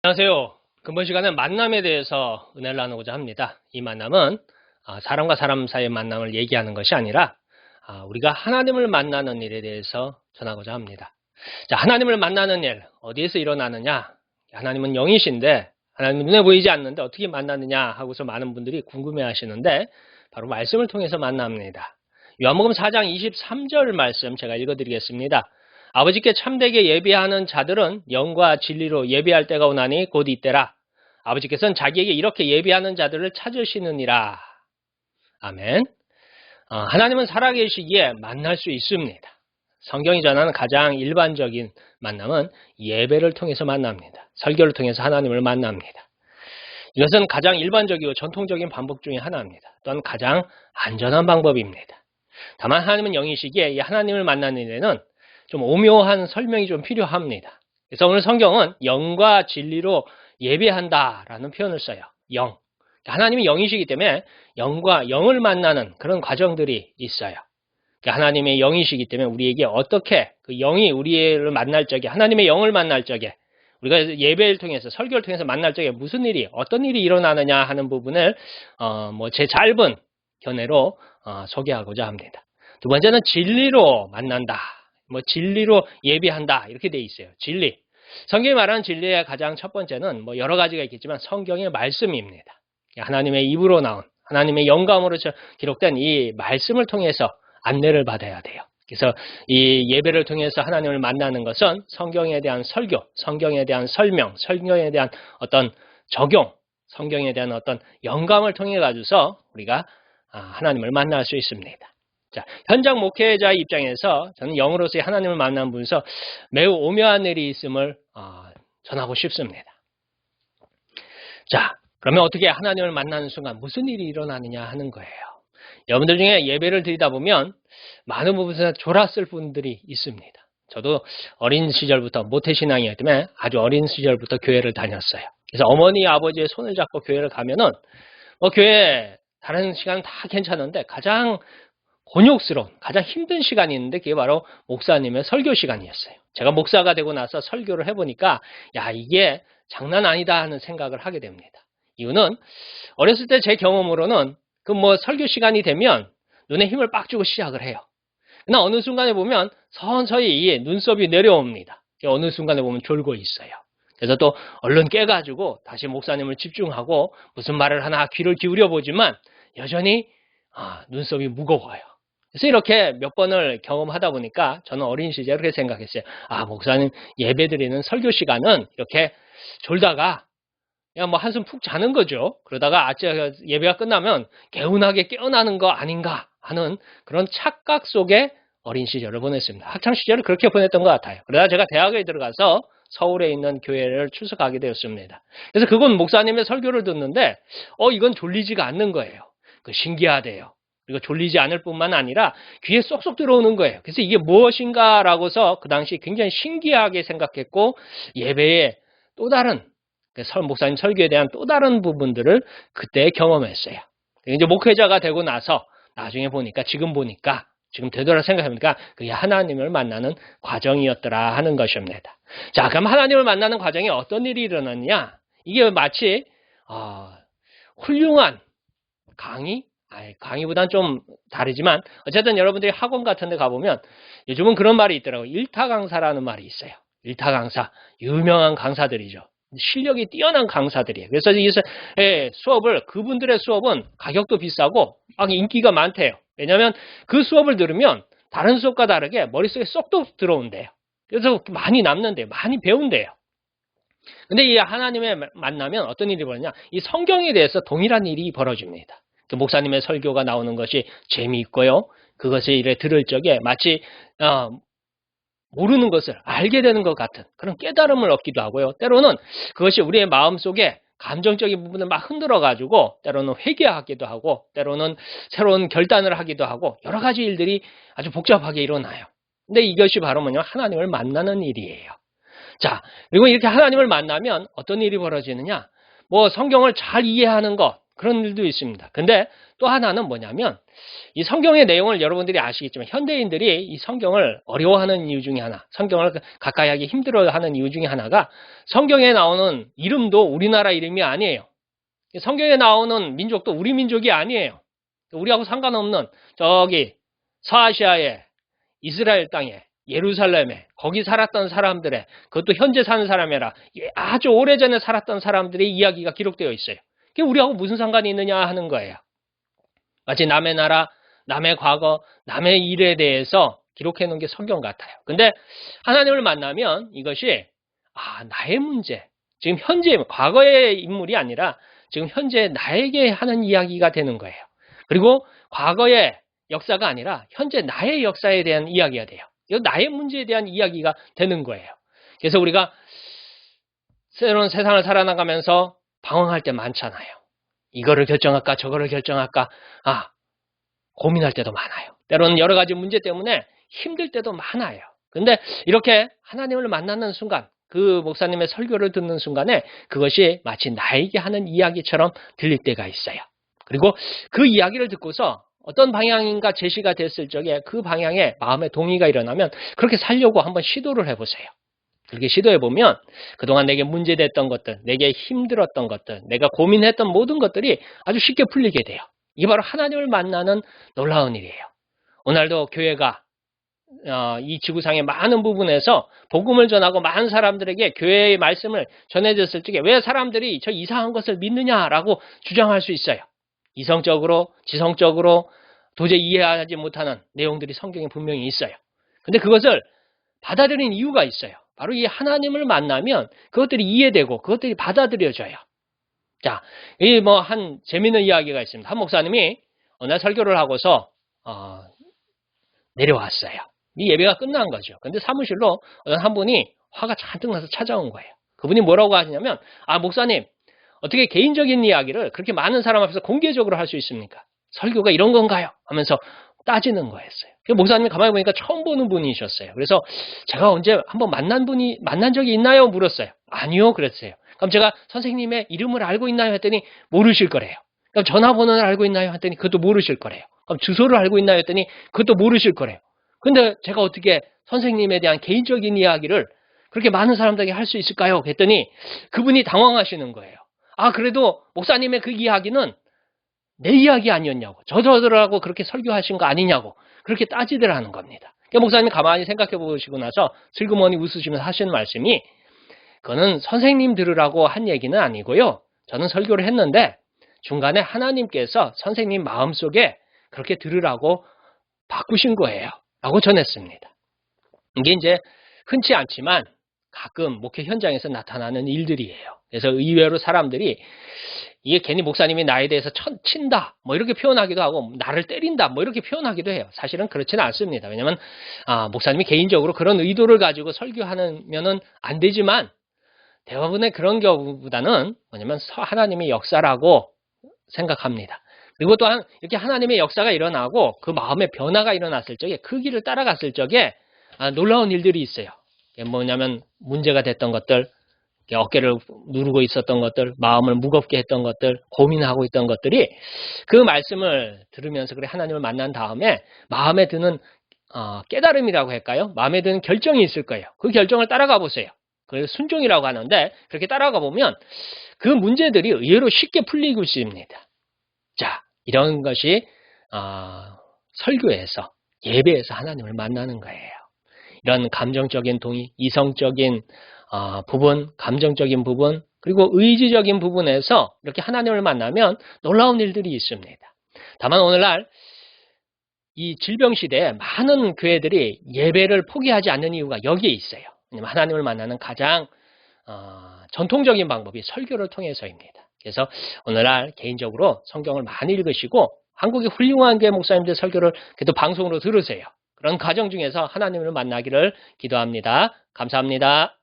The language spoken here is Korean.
안녕하세요. 근본 시간은 만남에 대해서 은혜를 나누고자 합니다. 이 만남은 사람과 사람 사이의 만남을 얘기하는 것이 아니라 우리가 하나님을 만나는 일에 대해서 전하고자 합니다. 자, 하나님을 만나는 일, 어디에서 일어나느냐? 하나님은 영이신데 하나님은 눈에 보이지 않는데 어떻게 만나느냐 하고서 많은 분들이 궁금해 하시는데 바로 말씀을 통해서 만납니다. 요한복음 4장 23절 말씀 제가 읽어드리겠습니다. 아버지께 참되게 예배하는 자들은 영과 진리로 예배할 때가 오나니 곧 이때라. 아버지께서는 자기에게 이렇게 예배하는 자들을 찾으시느니라. 아멘. 하나님은 살아계시기에 만날 수 있습니다. 성경이 전하는 가장 일반적인 만남은 예배를 통해서 만납니다. 설교를 통해서 하나님을 만납니다. 이것은 가장 일반적이고 전통적인 방법 중에 하나입니다. 또한 가장 안전한 방법입니다. 다만 하나님은 영이시기에 이 하나님을 만나는 일에는 좀 오묘한 설명이 좀 필요합니다. 그래서 오늘 성경은 영과 진리로 예배한다라는 표현을 써요. 영. 하나님이 영이시기 때문에 영과 영을 만나는 그런 과정들이 있어요. 하나님의 영이시기 때문에 우리에게 어떻게 그 영이 우리를 만날 적에 하나님의 영을 만날 적에 우리가 예배를 통해서 설교를 통해서 만날 적에 무슨 일이 어떤 일이 일어나느냐 하는 부분을 제 짧은 견해로 소개하고자 합니다. 두 번째는 진리로 만난다. 진리로 예배한다. 이렇게 돼 있어요. 진리. 성경이 말하는 진리의 가장 첫 번째는 여러 가지가 있겠지만 성경의 말씀입니다. 하나님의 입으로 나온 하나님의 영감으로 기록된 이 말씀을 통해서 안내를 받아야 돼요. 그래서 이 예배를 통해서 하나님을 만나는 것은 성경에 대한 설교, 성경에 대한 설명, 성경에 대한 어떤 적용, 성경에 대한 어떤 영감을 통해 가지고서 우리가 하나님을 만날 수 있습니다. 자, 현장 목회자의 입장에서 저는 영으로서의 하나님을 만난 분에서 매우 오묘한 일이 있음을 전하고 싶습니다. 자, 그러면 어떻게 하나님을 만나는 순간 무슨 일이 일어나느냐 하는 거예요. 여러분들 중에 예배를 드리다 보면 많은 부분에서 졸았을 분들이 있습니다. 저도 어린 시절부터 모태신앙이었기 때문에 아주 어린 시절부터 교회를 다녔어요. 그래서 어머니, 아버지의 손을 잡고 교회를 가면은 교회 다른 시간은 다 괜찮은데 가장 곤욕스러운, 가장 힘든 시간이 있는데 그게 바로 목사님의 설교 시간이었어요. 제가 목사가 되고 나서 설교를 해보니까 이게 장난 아니다 하는 생각을 하게 됩니다. 이유는 어렸을 때 제 경험으로는 설교 시간이 되면 눈에 힘을 빡 주고 시작을 해요. 그러나 어느 순간에 보면 서서히 눈썹이 내려옵니다. 어느 순간에 보면 졸고 있어요. 그래서 또 얼른 깨가지고 다시 목사님을 집중하고 무슨 말을 하나 귀를 기울여 보지만 여전히 눈썹이 무거워요. 그래서 이렇게 몇 번을 경험하다 보니까 저는 어린 시절에 그렇게 생각했어요. 목사님 예배드리는 설교 시간은 이렇게 졸다가 그냥 한숨 푹 자는 거죠. 그러다가 아침 예배가 끝나면 개운하게 깨어나는 거 아닌가 하는 그런 착각 속에 어린 시절을 보냈습니다. 학창 시절을 그렇게 보냈던 것 같아요. 그러다 제가 대학에 들어가서 서울에 있는 교회를 출석하게 되었습니다. 그래서 그곳 목사님의 설교를 듣는데 이건 졸리지가 않는 거예요. 신기하대요. 그리고 졸리지 않을 뿐만 아니라 귀에 쏙쏙 들어오는 거예요. 그래서 이게 무엇인가라고서 그 당시 굉장히 신기하게 생각했고 예배의 또 다른 목사님 설교에 대한 또 다른 부분들을 그때 경험했어요. 이제 목회자가 되고 나서 나중에 보니까 지금 되돌아 생각해보니까 그게 하나님을 만나는 과정이었더라 하는 것입니다. 자, 그럼 하나님을 만나는 과정에 어떤 일이 일어났냐? 이게 마치 훌륭한 강의보다는 좀 다르지만 어쨌든 여러분들이 학원 같은 데 가보면 요즘은 그런 말이 있더라고요. 일타 강사라는 말이 있어요. 일타 강사, 유명한 강사들이죠. 실력이 뛰어난 강사들이에요. 그래서 이 그분들의 수업은 가격도 비싸고 인기가 많대요. 왜냐하면 그 수업을 들으면 다른 수업과 다르게 머릿속에 쏙쏙 들어온대요. 그래서 많이 남는데요. 많이 배운대요. 근데 이 하나님의 만나면 어떤 일이 벌어지냐? 이 성경에 대해서 동일한 일이 벌어집니다. 목사님의 설교가 나오는 것이 재미있고요. 그것을 이래 들을 적에 마치 모르는 것을 알게 되는 것 같은 그런 깨달음을 얻기도 하고요. 때로는 그것이 우리의 마음속에 감정적인 부분을 막 흔들어가지고 때로는 회개하기도 하고 때로는 새로운 결단을 하기도 하고 여러 가지 일들이 아주 복잡하게 일어나요. 근데 이것이 바로 하나님을 만나는 일이에요. 자, 그리고 이렇게 하나님을 만나면 어떤 일이 벌어지느냐? 성경을 잘 이해하는 것, 그런 일도 있습니다. 근데 또 하나는 뭐냐면 이 성경의 내용을 여러분들이 아시겠지만 현대인들이 이 성경을 어려워하는 이유 중에 하나, 성경을 가까이 하기 힘들어하는 이유 중에 하나가 성경에 나오는 이름도 우리나라 이름이 아니에요. 성경에 나오는 민족도 우리 민족이 아니에요. 우리하고 상관없는 저기 서아시아의 이스라엘 땅에 예루살렘에 거기 살았던 사람들의, 그것도 현재 사는 사람이라 아주 오래전에 살았던 사람들의 이야기가 기록되어 있어요. 그게 우리하고 무슨 상관이 있느냐 하는 거예요. 마치 남의 나라, 남의 과거, 남의 일에 대해서 기록해 놓은 게 성경 같아요. 근데 하나님을 만나면 이것이 나의 문제, 지금 현재 과거의 인물이 아니라 지금 현재 나에게 하는 이야기가 되는 거예요. 그리고 과거의 역사가 아니라 현재 나의 역사에 대한 이야기가 돼요. 이거 나의 문제에 대한 이야기가 되는 거예요. 그래서 우리가 새로운 세상을 살아나가면서 방황할 때 많잖아요. 이거를 결정할까 저거를 결정할까 고민할 때도 많아요. 때로는 여러 가지 문제 때문에 힘들 때도 많아요. 근데 이렇게 하나님을 만나는 순간, 그 목사님의 설교를 듣는 순간에 그것이 마치 나에게 하는 이야기처럼 들릴 때가 있어요. 그리고 그 이야기를 듣고서 어떤 방향인가 제시가 됐을 적에 그 방향에 마음의 동의가 일어나면 그렇게 살려고 한번 시도를 해보세요. 그렇게 시도해보면 그동안 내게 문제됐던 것들, 내게 힘들었던 것들, 내가 고민했던 모든 것들이 아주 쉽게 풀리게 돼요. 이게 바로 하나님을 만나는 놀라운 일이에요. 오늘도 교회가 이 지구상의 많은 부분에서 복음을 전하고 많은 사람들에게 교회의 말씀을 전해줬을 적에 왜 사람들이 저 이상한 것을 믿느냐라고 주장할 수 있어요. 이성적으로, 지성적으로 도저히 이해하지 못하는 내용들이 성경에 분명히 있어요. 근데 그것을 받아들이는 이유가 있어요. 바로 이 하나님을 만나면 그것들이 이해되고 그것들이 받아들여져요. 자, 이 한 재밌는 이야기가 있습니다. 한 목사님이 어느 날 설교를 하고서 내려왔어요. 이 예배가 끝난 거죠. 근데 사무실로 어떤 한 분이 화가 잔뜩 나서 찾아온 거예요. 그분이 뭐라고 하시냐면, 목사님, 어떻게 개인적인 이야기를 그렇게 많은 사람 앞에서 공개적으로 할 수 있습니까? 설교가 이런 건가요? 하면서 따지는 거였어요. 목사님이 가만히 보니까 처음 보는 분이셨어요. 그래서 제가 언제 한번 만난 적이 있나요? 물었어요. 아니요, 그랬어요. 그럼 제가 선생님의 이름을 알고 있나요? 했더니 모르실 거래요. 그럼 전화번호를 알고 있나요? 했더니 그것도 모르실 거래요. 그럼 주소를 알고 있나요? 했더니 그것도 모르실 거래요. 근데 제가 어떻게 선생님에 대한 개인적인 이야기를 그렇게 많은 사람들에게 할 수 있을까요? 했더니 그분이 당황하시는 거예요. 그래도 목사님의 그 이야기는 내 이야기 아니었냐고, 저들하고 그렇게 설교하신 거 아니냐고 그렇게 따지더라는 겁니다. 그러니까 목사님이 가만히 생각해 보시고 나서 슬그머니 웃으시면서 하시는 말씀이, 그거는 선생님 들으라고 한 얘기는 아니고요. 저는 설교를 했는데 중간에 하나님께서 선생님 마음속에 그렇게 들으라고 바꾸신 거예요. 라고 전했습니다. 이게 이제 흔치 않지만 가끔 목회 현장에서 나타나는 일들이에요. 그래서 의외로 사람들이 이게 괜히 목사님이 나에 대해서 친다 이렇게 표현하기도 하고 나를 때린다 이렇게 표현하기도 해요. 사실은 그렇지는 않습니다. 왜냐하면 목사님이 개인적으로 그런 의도를 가지고 설교하면은 안 되지만 대부분의 그런 경우보다는 뭐냐면 하나님의 역사라고 생각합니다. 그리고 또한 이렇게 하나님의 역사가 일어나고 그 마음의 변화가 일어났을 적에 그 길을 따라갔을 적에 놀라운 일들이 있어요. 뭐냐면 문제가 됐던 것들, 어깨를 누르고 있었던 것들, 마음을 무겁게 했던 것들, 고민하고 있던 것들이 그 말씀을 들으면서 그래 하나님을 만난 다음에 마음에 드는 깨달음이라고 할까요? 마음에 드는 결정이 있을 거예요. 그 결정을 따라가 보세요. 그래서 순종이라고 하는데 그렇게 따라가 보면 그 문제들이 의외로 쉽게 풀리고 있습니다. 자, 이런 것이 설교에서, 예배에서 하나님을 만나는 거예요. 이런 감정적인 동의, 이성적인 부분, 감정적인 부분, 그리고 의지적인 부분에서 이렇게 하나님을 만나면 놀라운 일들이 있습니다. 다만 오늘날 이 질병 시대에 많은 교회들이 예배를 포기하지 않는 이유가 여기에 있어요. 왜냐하면 하나님을 만나는 가장 전통적인 방법이 설교를 통해서입니다. 그래서 오늘날 개인적으로 성경을 많이 읽으시고 한국의 훌륭한 교회 목사님들 설교를 그래도 방송으로 들으세요. 그런 과정 중에서 하나님을 만나기를 기도합니다. 감사합니다.